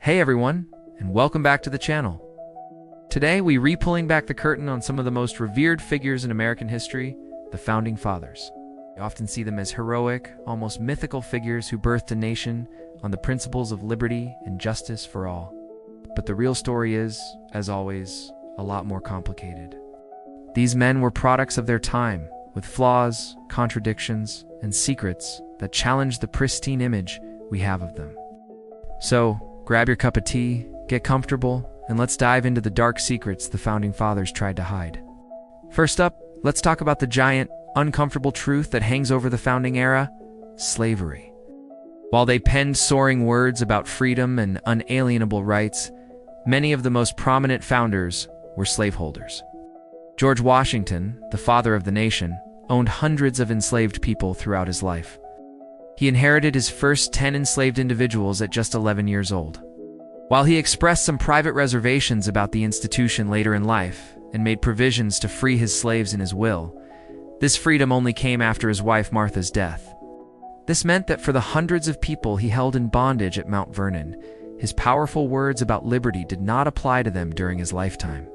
Hey everyone, and welcome back to the channel. Today we re-pulling back the curtain on some of the most revered figures in American history, the Founding Fathers. We often see them as heroic, almost mythical figures who birthed a nation on the principles of liberty and justice for all. But the real story is, as always, a lot more complicated. These men were products of their time, with flaws, contradictions, and secrets that challenge the pristine image we have of them. So, grab your cup of tea, get comfortable, and let's dive into the dark secrets the Founding Fathers tried to hide. First up, let's talk about the giant, uncomfortable truth that hangs over the founding era: slavery. While they penned soaring words about freedom and unalienable rights, many of the most prominent founders were slaveholders. George Washington, the father of the nation, owned hundreds of enslaved people throughout his life. He inherited his first 10 enslaved individuals at just 11 years old. While he expressed some private reservations about the institution later in life and made provisions to free his slaves in his will, this freedom only came after his wife Martha's death. This meant that for the hundreds of people he held in bondage at Mount Vernon, his powerful words about liberty did not apply to them during his lifetime.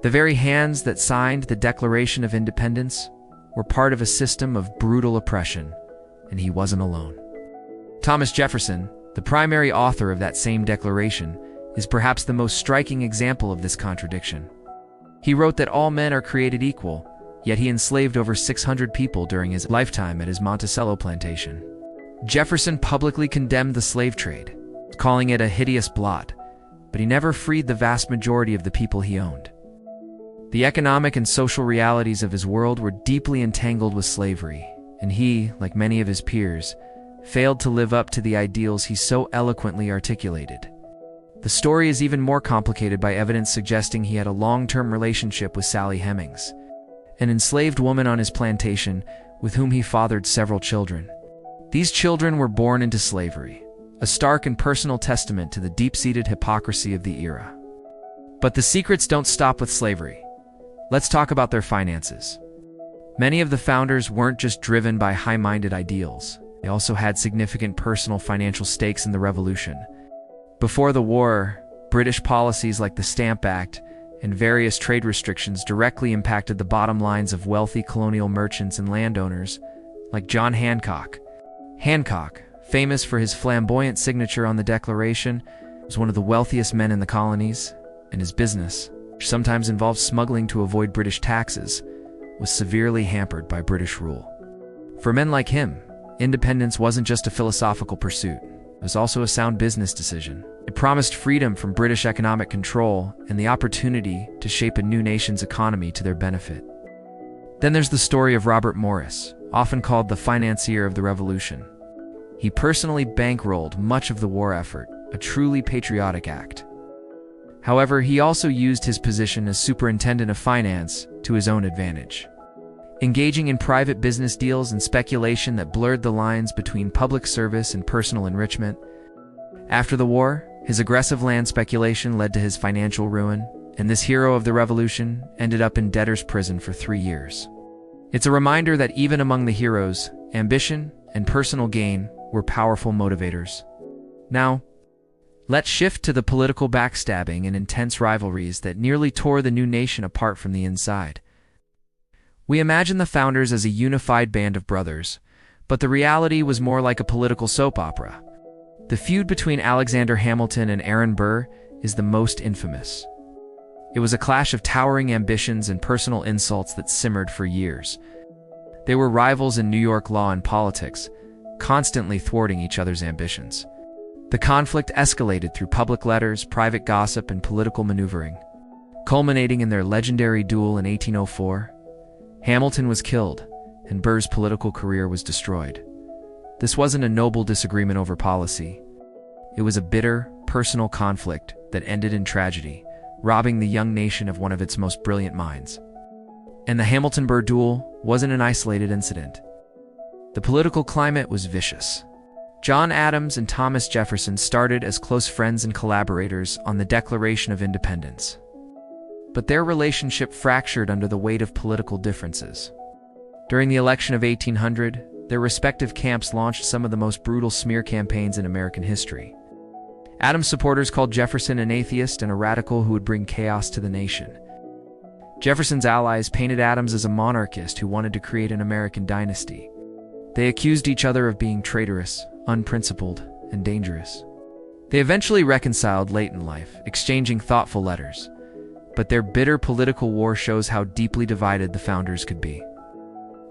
The very hands that signed the Declaration of Independence were part of a system of brutal oppression, and he wasn't alone. Thomas Jefferson, the primary author of that same declaration, is perhaps the most striking example of this contradiction. He wrote that all men are created equal, yet he enslaved over 600 people during his lifetime at his Monticello plantation. Jefferson publicly condemned the slave trade, calling it a hideous blot, but he never freed the vast majority of the people he owned. The economic and social realities of his world were deeply entangled with slavery, and he, like many of his peers, failed to live up to the ideals he so eloquently articulated. The story is even more complicated by evidence suggesting he had a long-term relationship with Sally Hemings, an enslaved woman on his plantation with whom he fathered several children. These children were born into slavery, a stark and personal testament to the deep-seated hypocrisy of the era. But the secrets don't stop with slavery. Let's talk about their finances. Many of the founders weren't just driven by high-minded ideals. They also had significant personal financial stakes in the Revolution. Before the war, British policies like the Stamp Act and various trade restrictions directly impacted the bottom lines of wealthy colonial merchants and landowners like John Hancock. Hancock, famous for his flamboyant signature on the Declaration, was one of the wealthiest men in the colonies, and his business, which sometimes involved smuggling to avoid British taxes, was severely hampered by British rule. For men like him, independence wasn't just a philosophical pursuit. It was also a sound business decision. It promised freedom from British economic control and the opportunity to shape a new nation's economy to their benefit. Then there's the story of Robert Morris, often called the financier of the Revolution. He personally bankrolled much of the war effort, a truly patriotic act. However, he also used his position as superintendent of finance to his own advantage, engaging in private business deals and speculation that blurred the lines between public service and personal enrichment. After the war, his aggressive land speculation led to his financial ruin, and this hero of the Revolution ended up in debtor's prison for 3 years. It's a reminder that even among the heroes, ambition and personal gain were powerful motivators. Now, let's shift to the political backstabbing and intense rivalries that nearly tore the new nation apart from the inside. We imagine the founders as a unified band of brothers, but the reality was more like a political soap opera. The feud between Alexander Hamilton and Aaron Burr is the most infamous. It was a clash of towering ambitions and personal insults that simmered for years. They were rivals in New York law and politics, constantly thwarting each other's ambitions. The conflict escalated through public letters, private gossip, and political maneuvering. Culminating in their legendary duel in 1804, Hamilton was killed, and Burr's political career was destroyed. This wasn't a noble disagreement over policy. It was a bitter, personal conflict that ended in tragedy, robbing the young nation of one of its most brilliant minds. And the Hamilton-Burr duel wasn't an isolated incident. The political climate was vicious. John Adams and Thomas Jefferson started as close friends and collaborators on the Declaration of Independence. But their relationship fractured under the weight of political differences. During the election of 1800, their respective camps launched some of the most brutal smear campaigns in American history. Adams' supporters called Jefferson an atheist and a radical who would bring chaos to the nation. Jefferson's allies painted Adams as a monarchist who wanted to create an American dynasty. They accused each other of being traitorous, unprincipled, and dangerous. They eventually reconciled late in life, exchanging thoughtful letters. But their bitter political war shows how deeply divided the founders could be.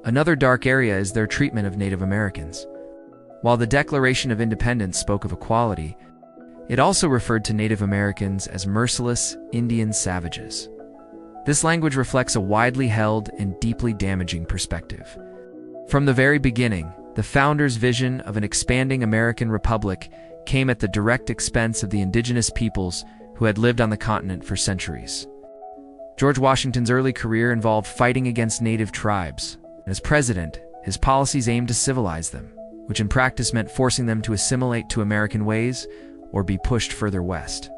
Another dark area is their treatment of Native Americans. While the Declaration of Independence spoke of equality, it also referred to Native Americans as merciless Indian savages. This language reflects a widely held and deeply damaging perspective. From the very beginning, the founders' vision of an expanding American republic came at the direct expense of the indigenous peoples who had lived on the continent for centuries. George Washington's early career involved fighting against native tribes. As president, his policies aimed to civilize them, which in practice meant forcing them to assimilate to American ways or be pushed further west.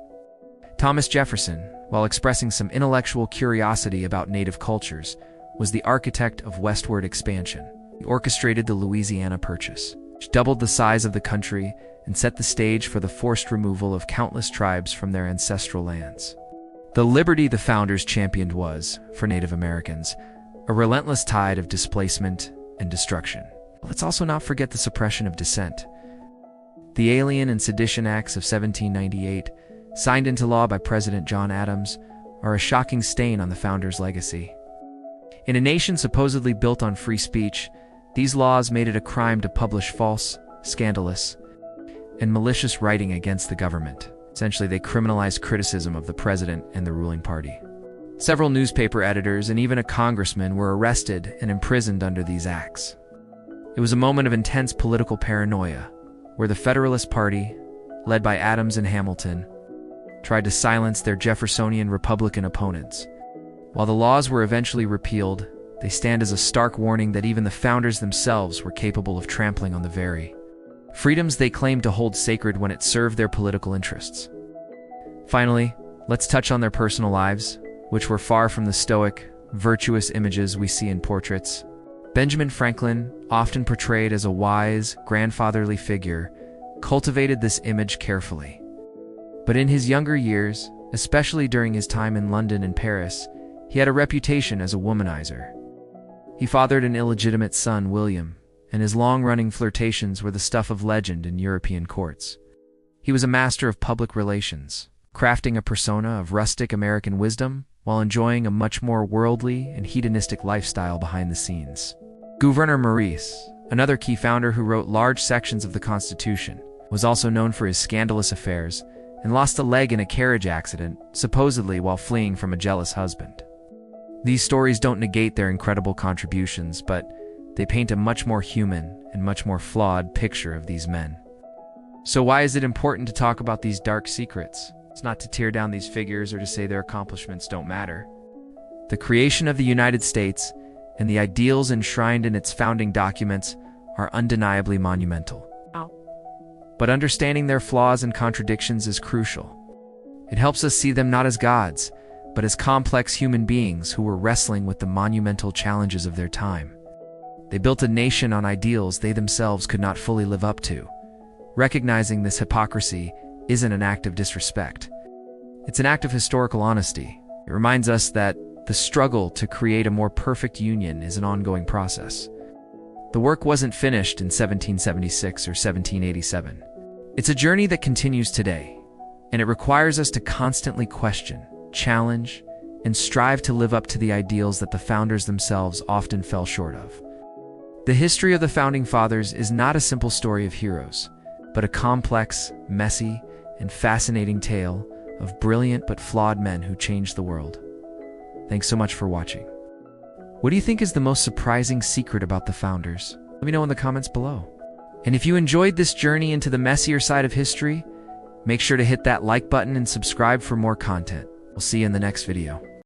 Thomas Jefferson, while expressing some intellectual curiosity about native cultures, was the architect of westward expansion. He orchestrated the Louisiana Purchase, which doubled the size of the country and set the stage for the forced removal of countless tribes from their ancestral lands. The liberty the founders championed was, for Native Americans, a relentless tide of displacement and destruction. Let's also not forget the suppression of dissent. The Alien and Sedition Acts of 1798, signed into law by President John Adams, are a shocking stain on the founders' legacy. In a nation supposedly built on free speech, these laws made it a crime to publish false, scandalous, and malicious writing against the government. Essentially, they criminalized criticism of the president and the ruling party. Several newspaper editors and even a congressman were arrested and imprisoned under these acts. It was a moment of intense political paranoia, where the Federalist Party, led by Adams and Hamilton, tried to silence their Jeffersonian Republican opponents. While the laws were eventually repealed, they stand as a stark warning that even the founders themselves were capable of trampling on the very freedoms they claimed to hold sacred when it served their political interests. Finally, let's touch on their personal lives, which were far from the stoic, virtuous images we see in portraits. Benjamin Franklin, often portrayed as a wise, grandfatherly figure, cultivated this image carefully. But in his younger years, especially during his time in London and Paris, he had a reputation as a womanizer. He fathered an illegitimate son, William, and his long-running flirtations were the stuff of legend in European courts. He was a master of public relations, crafting a persona of rustic American wisdom while enjoying a much more worldly and hedonistic lifestyle behind the scenes. Gouverneur Maurice, another key founder who wrote large sections of the Constitution, was also known for his scandalous affairs and lost a leg in a carriage accident, supposedly while fleeing from a jealous husband. These stories don't negate their incredible contributions, but they paint a much more human and much more flawed picture of these men. So why is it important to talk about these dark secrets? It's not to tear down these figures or to say their accomplishments don't matter. The creation of the United States and the ideals enshrined in its founding documents are undeniably monumental. But understanding their flaws and contradictions is crucial. It helps us see them not as gods, but as complex human beings who were wrestling with the monumental challenges of their time. They built a nation on ideals they themselves could not fully live up to. Recognizing this hypocrisy isn't an act of disrespect. It's an act of historical honesty. It reminds us that the struggle to create a more perfect union is an ongoing process. The work wasn't finished in 1776 or 1787. It's a journey that continues today, and it requires us to constantly question, challenge, and strive to live up to the ideals that the founders themselves often fell short of. The history of the Founding Fathers is not a simple story of heroes, but a complex, messy, and fascinating tale of brilliant but flawed men who changed the world. Thanks so much for watching. What do you think is the most surprising secret about the founders? Let me know in the comments below. And if you enjoyed this journey into the messier side of history, make sure to hit that like button and subscribe for more content. We'll see you in the next video.